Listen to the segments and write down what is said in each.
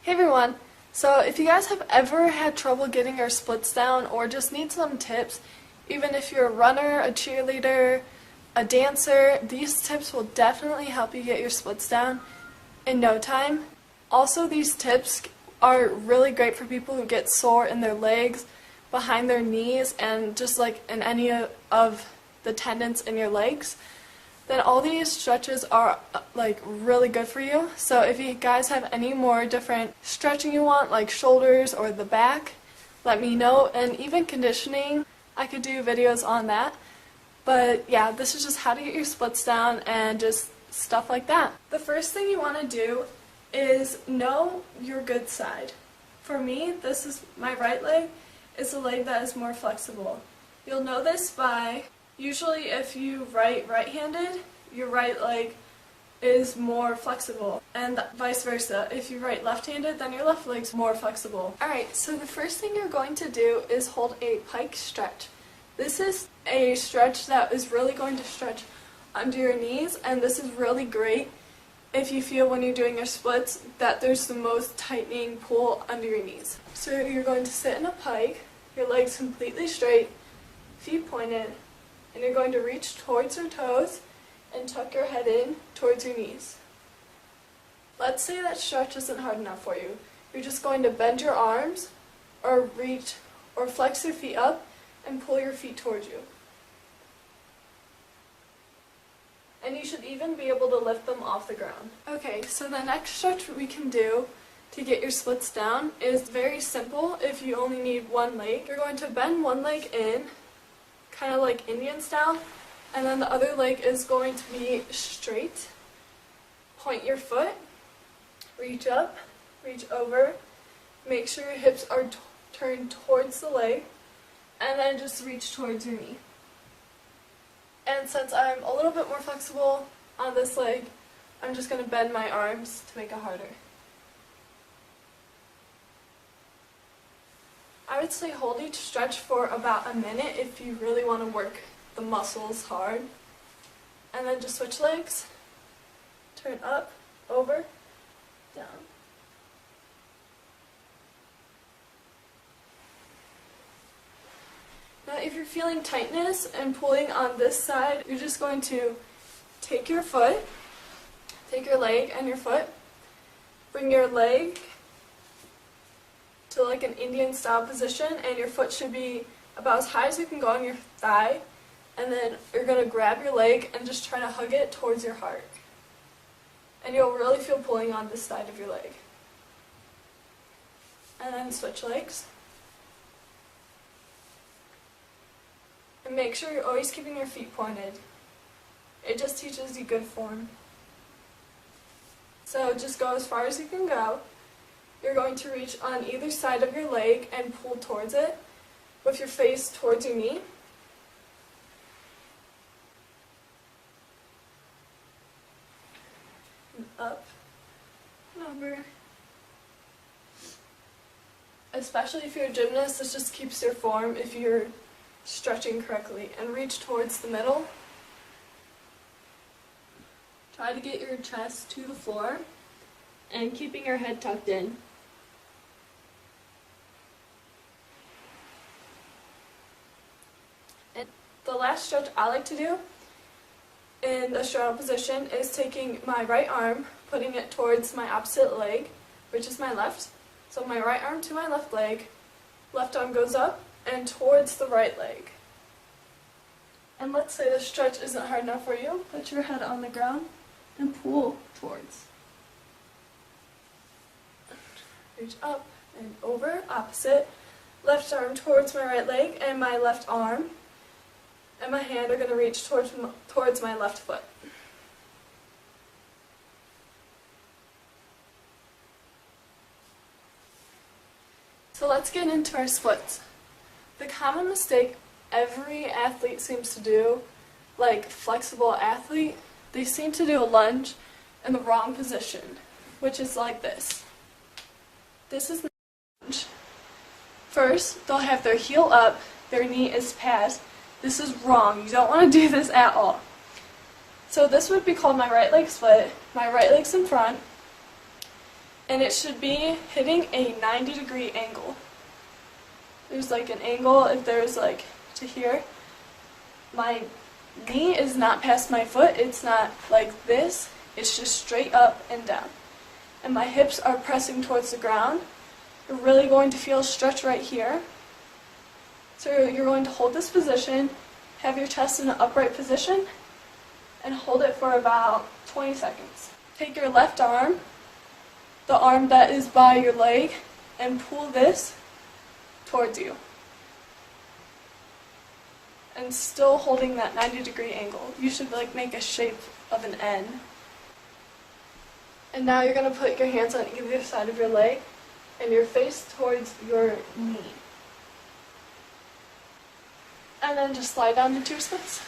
Hey everyone! So if you guys have ever had trouble getting your splits down or just need some tips, even if you're a runner, a cheerleader, a dancer, these tips will definitely help you get your splits down in no time. Also, these tips are really great for people who get sore in their legs, behind their knees, and just like in any of the tendons in your legs. Then all these stretches are like really good for you. So if you guys have any more different stretching you want, like shoulders or the back, let me know. And even conditioning, I could do videos on that. But yeah, this is just how to get your splits down and just stuff like that. The first thing you want to do is know your good side. For me, this is my right leg. It's the leg that is more flexible. You'll know this by usually if you right-handed, your right leg is more flexible, and vice versa. If you write left-handed, then your left leg's more flexible. Alright, so the first thing you're going to do is hold a pike stretch. This is a stretch that is really going to stretch under your knees, and this is really great if you feel when you're doing your splits that there's the most tightening pull under your knees. So you're going to sit in a pike, your legs completely straight, feet pointed, and you're going to reach towards your toes and tuck your head in towards your knees. Let's say that stretch isn't hard enough for you. You're just going to bend your arms or reach or flex your feet up and pull your feet towards you. And you should even be able to lift them off the ground. Okay, so the next stretch we can do to get your splits down is very simple if you only need one leg. You're going to bend one leg in, kind of like Indian style, and then the other leg is going to be straight. Point your foot, reach up, reach over, make sure your hips are turned towards the leg, and then just reach towards your knee. And since I'm a little bit more flexible on this leg, I'm just going to bend my arms to make it harder. I would say hold each stretch for about a minute if you really want to work the muscles hard. And then just switch legs. Turn up, over, down. Now if you're feeling tightness and pulling on this side, you're just going to take your leg and your foot, bring your leg to like an Indian style position, and your foot should be about as high as you can go on your thigh, and then you're going to grab your leg and just try to hug it towards your heart. And you'll really feel pulling on this side of your leg. And then switch legs. And make sure you're always keeping your feet pointed. It just teaches you good form. So just go as far as you can go. You're going to reach on either side of your leg and pull towards it with your face towards your knee. And up and over. Especially if you're a gymnast, this just keeps your form if you're stretching correctly. And reach towards the middle. Try to get your chest to the floor and keeping your head tucked in. And the last stretch I like to do in the straddle position is taking my right arm, putting it towards my opposite leg, which is my left. So my right arm to my left leg, left arm goes up and towards the right leg. And let's say the stretch isn't hard enough for you, put your head on the ground and pull towards. Reach up and over, opposite. Left arm towards my right leg, and my left arm and my hand are going to reach towards my left foot. So let's get into our splits. The common mistake every athlete seems to do, like flexible athlete, they seem to do a lunge in the wrong position, which is like this. This is the lunge. First, they'll have their heel up, their knee is past. This is wrong. You don't want to do this at all. So this would be called my right leg split. My right leg's in front, and it should be hitting a 90-degree angle. There's like an angle if there's like to here. My knee is not past my foot, it's not like this, it's just straight up and down. And my hips are pressing towards the ground. You're really going to feel a stretch right here. So you're going to hold this position, have your chest in an upright position, and hold it for about 20 seconds. Take your left arm, the arm that is by your leg, and pull this towards you. And still holding that 90-degree angle. You should like make a shape of an N. And now you're going to put your hands on either side of your leg and your face towards your knee. And then just slide down into your splits.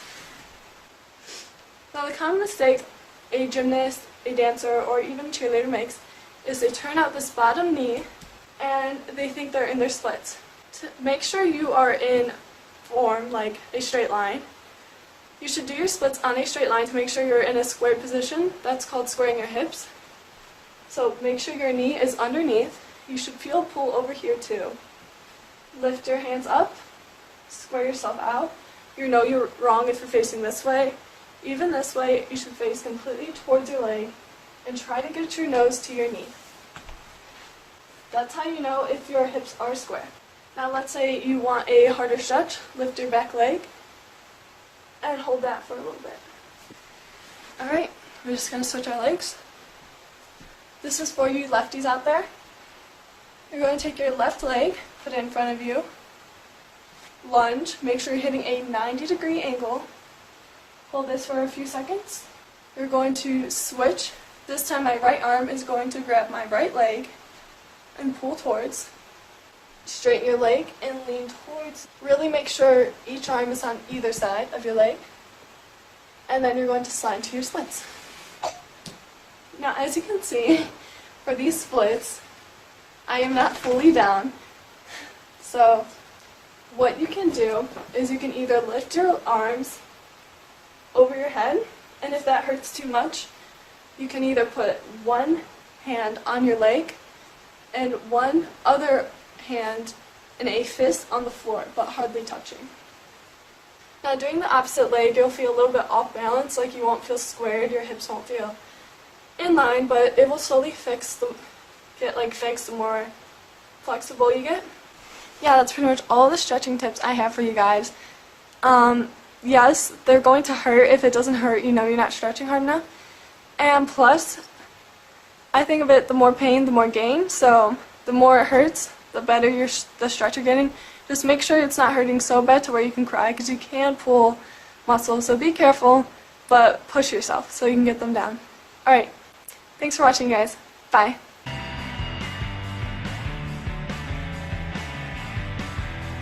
Now the common mistake a gymnast, a dancer, or even a cheerleader makes is they turn out this bottom knee and they think they're in their splits. To make sure you are in form, like a straight line, you should do your splits on a straight line to make sure you're in a squared position. That's called squaring your hips. So make sure your knee is underneath. You should feel a pull over here too. Lift your hands up, square yourself out. You know you're wrong if you're facing this way. Even this way, you should face completely towards your leg and try to get your nose to your knee. That's how you know if your hips are square. Now let's say you want a harder stretch. Lift your back leg and hold that for a little bit. Alright, we're just going to switch our legs. This is for you lefties out there. You're going to take your left leg, put it in front of you, lunge, make sure you're hitting a 90-degree angle. Hold this for a few seconds. You're going to switch. This time my right arm is going to grab my right leg and pull towards. Straighten your leg and lean towards. Really make sure each arm is on either side of your leg. And then you're going to slide to your splits. Now as you can see, for these splits, I am not fully down. So what you can do is you can either lift your arms over your head, and if that hurts too much, you can either put one hand on your leg and one other hand in a fist on the floor, but hardly touching. Now doing the opposite leg, you'll feel a little bit off balance, like you won't feel squared, your hips won't feel in line, but it will slowly get fixed the more flexible you get. Yeah, that's pretty much all the stretching tips I have for you guys. Yes, they're going to hurt. If it doesn't hurt, you know you're not stretching hard enough. And plus, I think of it, the more pain, the more gain. So the more it hurts, the better the stretch you're getting. Just make sure it's not hurting so bad to where you can cry, because you can pull muscles. So be careful, but push yourself so you can get them down. Alright, thanks for watching, guys. Bye.